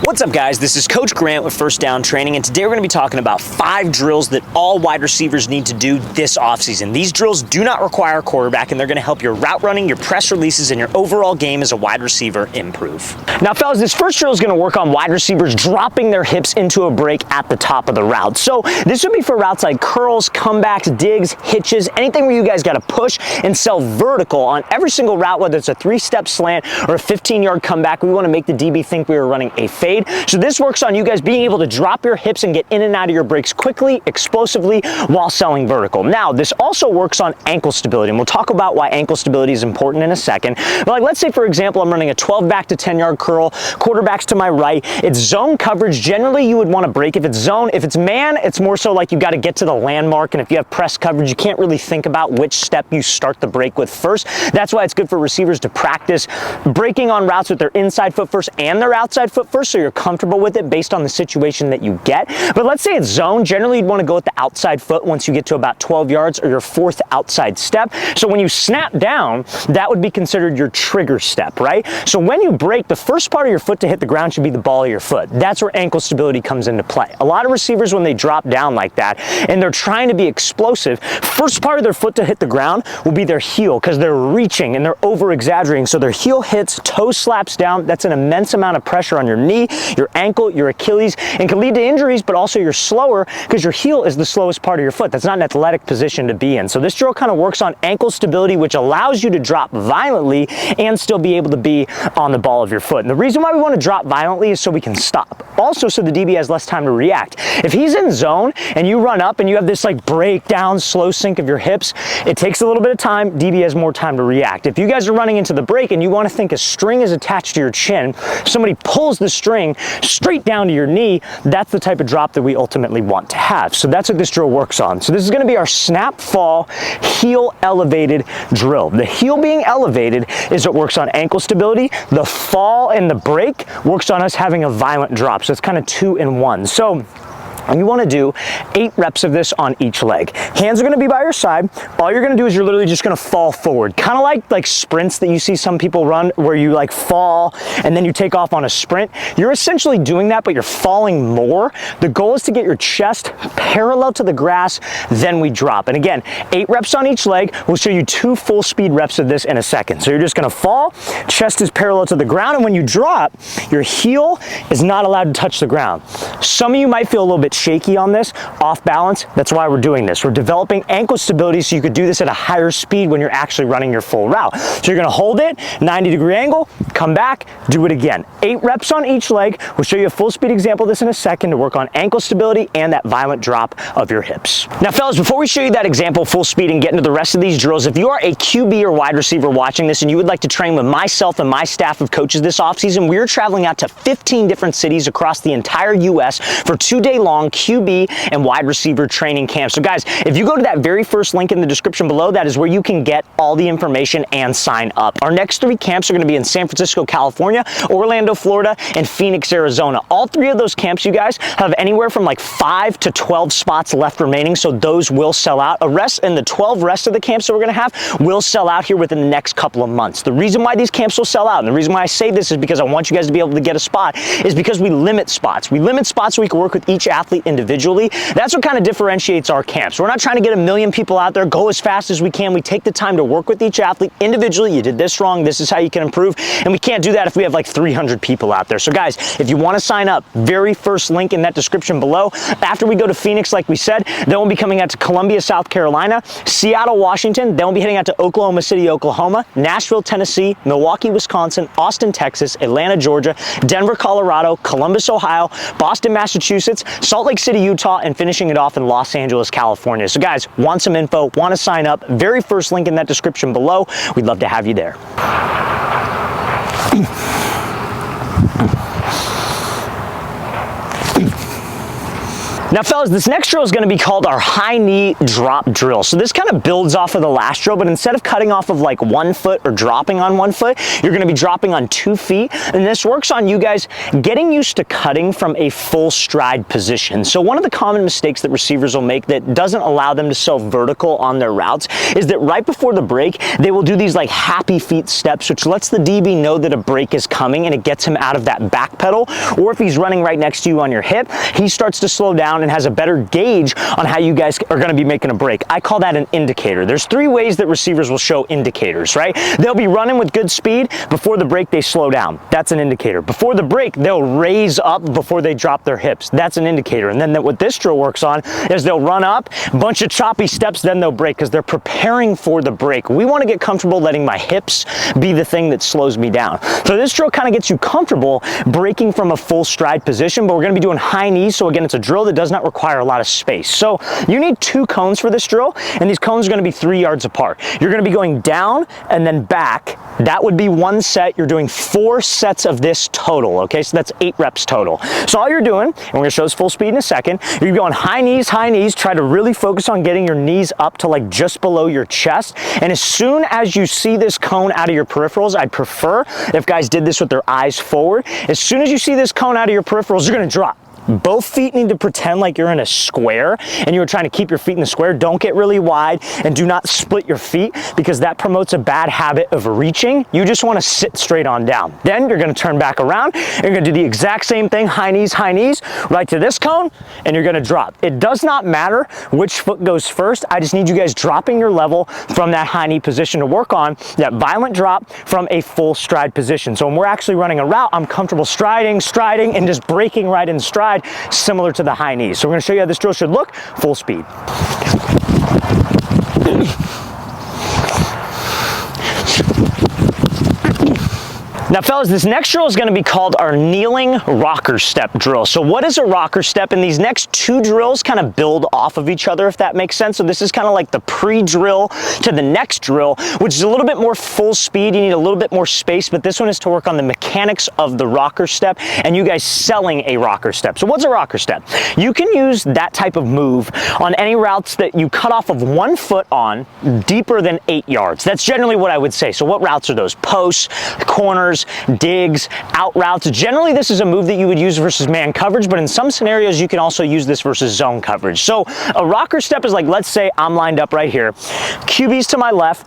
What's up, guys? This is Coach Grant with First Down Training, and today we're going to be talking about 5 drills that all wide receivers need to do this offseason. These drills do not require a quarterback, and they're going to help your route running, your press releases, and your overall game as a wide receiver improve. Now, fellas, this first drill is going to work on wide receivers dropping their hips into a break at the top of the route. So this would be for routes like curls, comebacks, digs, hitches, anything where you guys got to push and sell vertical on every single route, whether it's a 3-step slant or a 15-yard comeback. We want to make the DB think we were running a fade. So this works on you guys being able to drop your hips and get in and out of your breaks quickly, explosively, while selling vertical. Now, this also works on ankle stability, and we'll talk about why ankle stability is important in a second. But like, let's say, for example, I'm running a 12 back to 10-yard curl, quarterbacks to my right. It's zone coverage. Generally, you would want to break. If it's zone, if it's man, it's more so like you got to get to the landmark, and if you have press coverage, you can't really think about which step you start the break with first. That's why it's good for receivers to practice breaking on routes with their inside foot first and their outside foot first, so you're comfortable with it based on the situation that you get. But let's say it's zone. Generally, you'd want to go with the outside foot once you get to about 12 yards or your 4th outside step. So when you snap down, that would be considered your trigger step, right? So when you break, the first part of your foot to hit the ground should be the ball of your foot. That's where ankle stability comes into play. A lot of receivers, when they drop down like that and they're trying to be explosive, first part of their foot to hit the ground will be their heel, because they're reaching and they're over exaggerating. So their heel hits, toe slaps down. That's an immense amount of pressure on your knee, your ankle, your Achilles, and can lead to injuries, but also you're slower because your heel is the slowest part of your foot. That's not an athletic position to be in. So this drill kind of works on ankle stability, which allows you to drop violently and still be able to be on the ball of your foot. And the reason why we want to drop violently is so we can stop. Also, so the DB has less time to react. If he's in zone and you run up and you have this like breakdown, slow sink of your hips, it takes a little bit of time. DB has more time to react. If you guys are running into the break and you want to think a string is attached to your chin, somebody pulls the string straight down to your knee, that's the type of drop that we ultimately want to have. So that's what this drill works on. So this is going to be our snap, fall, heel elevated drill. The heel being elevated is what works on ankle stability. The fall and the break works on us having a violent drop. So it's kind of 2 in 1. So you want to do 8 reps of this on each leg. Hands are going to be by your side. All you're going to do is you're literally just going to fall forward. Kind of like sprints that you see some people run, where you like fall and then you take off on a sprint. You're essentially doing that, but you're falling more. The goal is to get your chest parallel to the grass, then we drop. And again, 8 reps on each leg. We'll show you 2 full speed reps of this in a second. So you're just going to fall, chest is parallel to the ground, and when you drop, your heel is not allowed to touch the ground. Some of you might feel a little bit shaky on this, off balance. That's why we're doing this. We're developing ankle stability so you could do this at a higher speed when you're actually running your full route. So you're going to hold it, 90-degree angle, come back, do it again. 8 reps on each leg. We'll show you a full speed example of this in a second to work on ankle stability and that violent drop of your hips. Now, fellas, before we show you that example full speed and get into the rest of these drills, if you are a QB or wide receiver watching this and you would like to train with myself and my staff of coaches this offseason, we're traveling out to 15 different cities across the entire U.S. for 2-day long QB and wide receiver training camps. So guys, if you go to that very first link in the description below, that is where you can get all the information and sign up. Our next 3 camps are going to be in San Francisco, California, Orlando, Florida, and Phoenix, Arizona. All 3 of those camps, you guys, have anywhere from like 5 to 12 spots left remaining, so those will sell out. And the 12 rest of the camps that we're going to have will sell out here within the next couple of months. The reason why these camps will sell out, and the reason why I say this is because I want you guys to be able to get a spot, is because we limit spots. We limit spots so we can work with each athlete individually. That's what kind of differentiates our camps. We're not trying to get 1 million people out there, go as fast as we can. We take the time to work with each athlete individually. You did this wrong, this is how you can improve. And we can't do that if we have like 300 people out there. So guys, if you want to sign up, very first link in that description below. After we go to Phoenix, like we said, then we'll be coming out to Columbia, South Carolina, Seattle, Washington, then we'll be heading out to Oklahoma City, Oklahoma, Nashville, Tennessee, Milwaukee, Wisconsin, Austin, Texas, Atlanta, Georgia, Denver, Colorado, Columbus, Ohio, Boston, Massachusetts, Salt Lake City, Utah, and finishing it off in Los Angeles, California. So guys, want some info, want to sign up, very first link in that description below. We'd love to have you there. Now fellas, this next drill is going to be called our high knee drop drill. So this kind of builds off of the last drill, but instead of cutting off of like 1 foot or dropping on 1 foot, you're going to be dropping on 2 feet. And this works on you guys getting used to cutting from a full stride position. So one of the common mistakes that receivers will make that doesn't allow them to sell vertical on their routes is that right before the break, they will do these like happy feet steps, which lets the DB know that a break is coming and it gets him out of that back pedal. Or if he's running right next to you on your hip, he starts to slow down and has a better gauge on how you guys are going to be making a break. I call that an indicator. There's 3 ways that receivers will show indicators, right? They'll be running with good speed. Before the break, they slow down. That's an indicator. Before the break, they'll raise up before they drop their hips. That's an indicator. And then what this drill works on is they'll run up, bunch of choppy steps, then they'll break because they're preparing for the break. We want to get comfortable letting my hips be the thing that slows me down. So this drill kind of gets you comfortable breaking from a full stride position, but we're going to be doing high knees. So again, it's a drill that does not require a lot of space. So you need 2 cones for this drill, and these cones are going to be 3 yards apart. You're going to be going down and then back. That would be 1 set. You're doing 4 sets of this total, okay? So that's 8 reps total. So all you're doing, and we're going to show this full speed in a second, you're going high knees, try to really focus on getting your knees up to like just below your chest. And as soon as you see this cone out of your peripherals, I'd prefer if guys did this with their eyes forward. As soon as you see this cone out of your peripherals, you're going to drop. Both feet need to pretend like you're in a square and you're trying to keep your feet in the square. Don't get really wide and do not split your feet because that promotes a bad habit of reaching. You just want to sit straight on down. Then you're going to turn back around and you're going to do the exact same thing, high knees, right to this cone, and you're going to drop. It does not matter which foot goes first. I just need you guys dropping your level from that high knee position to work on that violent drop from a full stride position. So when we're actually running a route, I'm comfortable striding, and just breaking right in stride, similar to the high knees. So we're going to show you how this drill should look, full speed. Now fellas, this next drill is going to be called our kneeling rocker step drill. So what is a rocker step? And these next 2 drills kind of build off of each other, if that makes sense. So this is kind of like the pre-drill to the next drill, which is a little bit more full speed. You need a little bit more space, but this one is to work on the mechanics of the rocker step and you guys selling a rocker step. So what's a rocker step? You can use that type of move on any routes that you cut off of 1 foot on deeper than 8 yards. That's generally what I would say. So what routes are those? Posts, corners, digs, out routes. Generally, this is a move that you would use versus man coverage, but in some scenarios, you can also use this versus zone coverage. So a rocker step is like, let's say I'm lined up right here. QB's to my left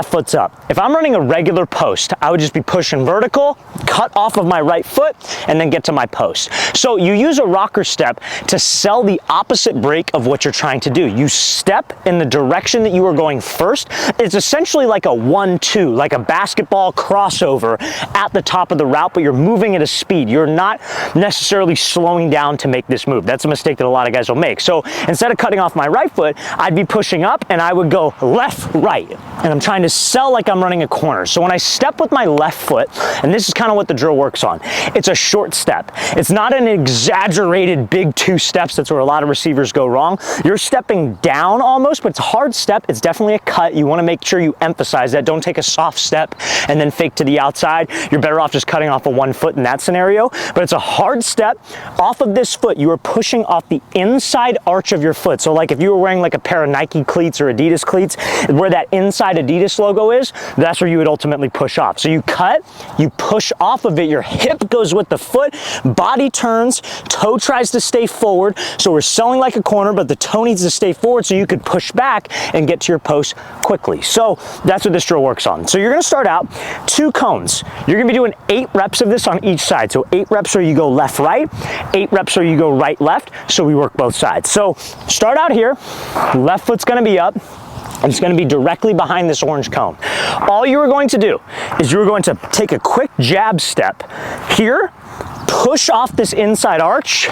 foot's up. If I'm running a regular post, I would just be pushing vertical, cut off of my right foot, and then get to my post. So you use a rocker step to sell the opposite break of what you're trying to do. You step in the direction that you are going first. It's essentially like a 1-2, like a basketball crossover at the top of the route, but you're moving at a speed. You're not necessarily slowing down to make this move. That's a mistake that a lot of guys will make. So instead of cutting off my right foot, I'd be pushing up and I would go left, right. And I'm trying to sell like I'm running a corner. So when I step with my left foot, and this is kind of what the drill works on, it's a short step. It's not an exaggerated big 2 steps. That's where a lot of receivers go wrong. You're stepping down almost, but it's a hard step. It's definitely a cut. You want to make sure you emphasize that. Don't take a soft step and then fake to the outside. You're better off just cutting off of 1 foot in that scenario, but it's a hard step. Off of this foot, you are pushing off the inside arch of your foot. So like if you were wearing like a pair of Nike cleats or Adidas cleats, where that inside Adidas logo is, that's where you would ultimately push off. So you cut, you push off of it, your hip goes with the foot, body turns, toe tries to stay forward. So we're selling like a corner, but the toe needs to stay forward so you could push back and get to your post quickly. So that's what this drill works on. So you're gonna start out 2 cones. You're gonna be doing 8 reps of this on each side. So 8 reps where you go left, right, 8 reps where you go right, left. So we work both sides. So start out here, left foot's gonna be up. And it's going to be directly behind this orange cone. All you are going to do is you're going to take a quick jab step here, push off this inside arch,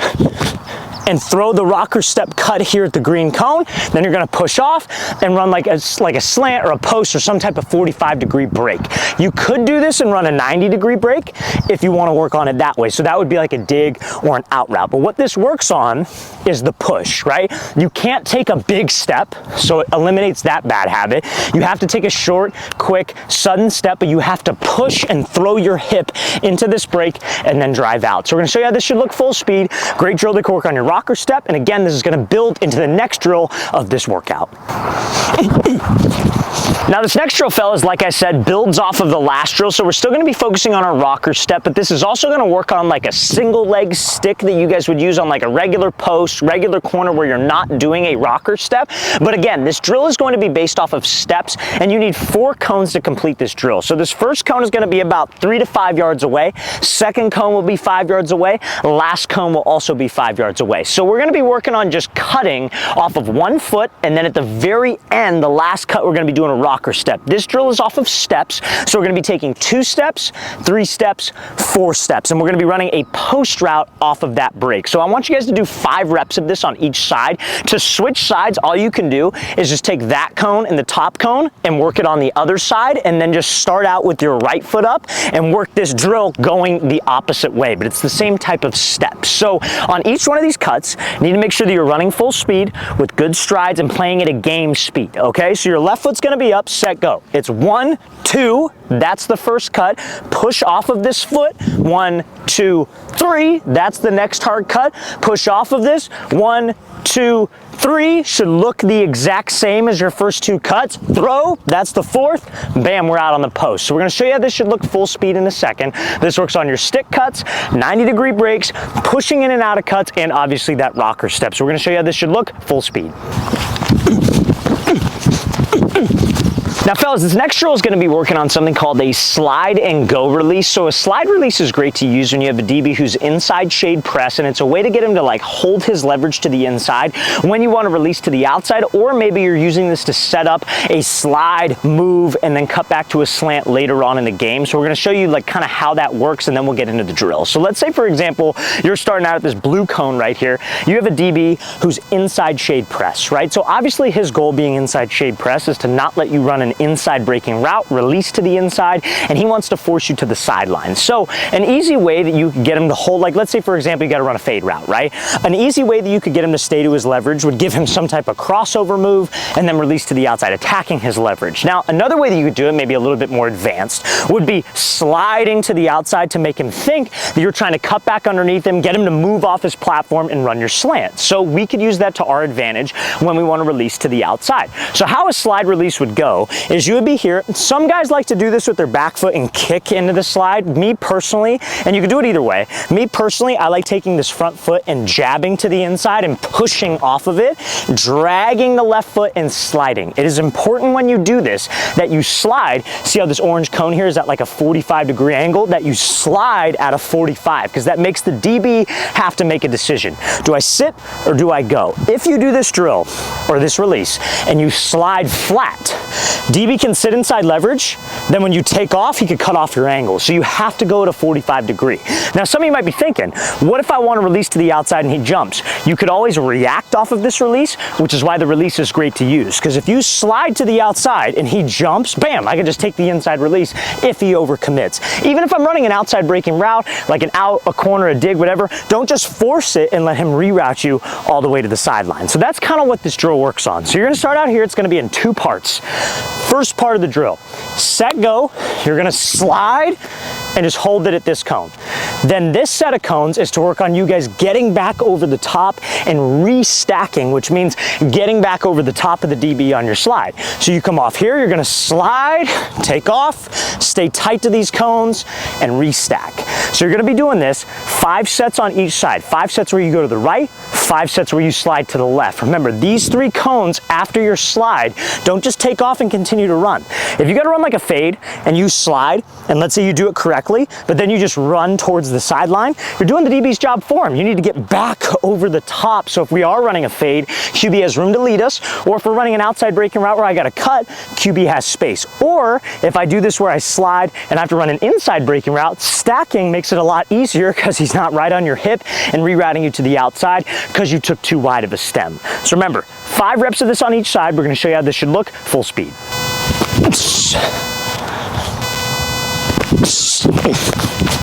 and throw the rocker step cut here at the green cone. Then you're gonna push off and run like a slant or a post or some type of 45-degree break. You could do this and run a 90-degree break if you wanna work on it that way. So that would be like a dig or an out route. But what this works on is the push, right? You can't take a big step, so it eliminates that bad habit. You have to take a short, quick, sudden step, but you have to push and throw your hip into this break and then drive out. So we're gonna show you how this should look full speed. Great drill to work on your rocker step, and again, this is gonna build into the next drill of this workout. Now this next drill, fellas, like I said, builds off of the last drill, so we're still gonna be focusing on our rocker step, but this is also gonna work on like a single leg stick that you guys would use on like a regular post, regular corner where you're not doing a rocker step. But again, this drill is going to be based off of steps, and you need 4 cones to complete this drill. So this first cone is gonna be about 3 to 5 yards away. Second cone will be 5 yards away. Last cone will also be 5 yards away. So we're gonna be working on just cutting off of 1 foot, and then at the very end, the last cut, we're gonna be doing a rocker step. This drill is off of steps, so we're gonna be taking 2 steps, 3 steps, 4 steps, and we're gonna be running a post route off of that break. So I want you guys to do 5 reps of this on each side. To switch sides, all you can do is just take that cone and the top cone and work it on the other side, and then just start out with your right foot up and work this drill going the opposite way, but it's the same type of steps. So on each one of these cuts, you need to make sure that you're running full speed with good strides and playing at a game speed, okay? So your left foot's gonna be up, set, go. It's 1, 2, that's the first cut. Push off of this foot, 1, 2, 3, that's the next hard cut. Push off of this, 1, 2, 3, should look the exact same as your first 2 cuts. Throw, that's the 4th, bam, we're out on the post. So we're gonna show you how this should look full speed in a second. This works on your stick cuts, 90-degree breaks, pushing in and out of cuts, and obviously that rocker step. So we're gonna show you how this should look full speed. Now fellas, this next drill is going to be working on something called a slide and go release. So a slide release is great to use when you have a DB who's inside shade press, and it's a way to get him to like hold his leverage to the inside when you want to release to the outside, or maybe you're using this to set up a slide, move, and then cut back to a slant later on in the game. So we're going to show you like kind of how that works, and then we'll get into the drill. So let's say, for example, you're starting out at this blue cone right here. You have a DB who's inside shade press, right? So obviously his goal being inside shade press is to not let you run an inside breaking route, release to the inside, and he wants to force you to the sideline. So an easy way that you could get him to hold, like let's say for example you got to run a fade route, right? An easy way that you could get him to stay to his leverage would give him some type of crossover move and then release to the outside, attacking his leverage. Now another way that you could do it, maybe a little bit more advanced, would be sliding to the outside to make him think that you're trying to cut back underneath him, get him to move off his platform and run your slant. So we could use that to our advantage when we want to release to the outside. So how a slide release would go is you would be here. Some guys like to do this with their back foot and kick into the slide. Me personally, and you can do it either way, me personally, I like taking this front foot and jabbing to the inside and pushing off of it, dragging the left foot and sliding. It is important when you do this that you slide. See how this orange cone here is at like a 45-degree angle, that you slide at a 45, because that makes the DB have to make a decision. Do I sit or do I go? If you do this drill or this release and you slide flat, DB can sit inside leverage, then when you take off, he could cut off your angle. So you have to go at a 45-degree. Now some of you might be thinking, what if I want to release to the outside and he jumps? You could always react off of this release, which is why the release is great to use. Because if you slide to the outside and he jumps, bam, I can just take the inside release if he overcommits. Even if I'm running an outside breaking route, like an out, a corner, a dig, whatever, don't just force it and let him reroute you all the way to the sideline. So that's kind of what this drill works on. So you're gonna start out here, it's gonna be in 2 parts. First part of the drill, set, go. You're gonna slide and just hold it at this cone. Then this set of cones is to work on you guys getting back over the top and restacking, which means getting back over the top of the DB on your slide. So you come off here, you're gonna slide, take off, stay tight to these cones, and restack. So you're gonna be doing this 5 sets on each side. 5 sets where you go to the right, 5 sets where you slide to the left. Remember, these 3 cones after your slide, don't just take off and continue to run. If you gotta run like a fade and you slide, and let's say you do it correctly, but then you just run towards the sideline, you're doing the DB's job for him. You need to get back over the top. So if we are running a fade, QB has room to lead us, or if we're running an outside breaking route where I gotta cut, QB has space. Or if I do this where I slide and I have to run an inside breaking route, stacking makes it a lot easier because he's not right on your hip and rerouting you to the outside because you took too wide of a stem. So remember, 5 reps of this on each side. We're gonna show you how this should look full speed.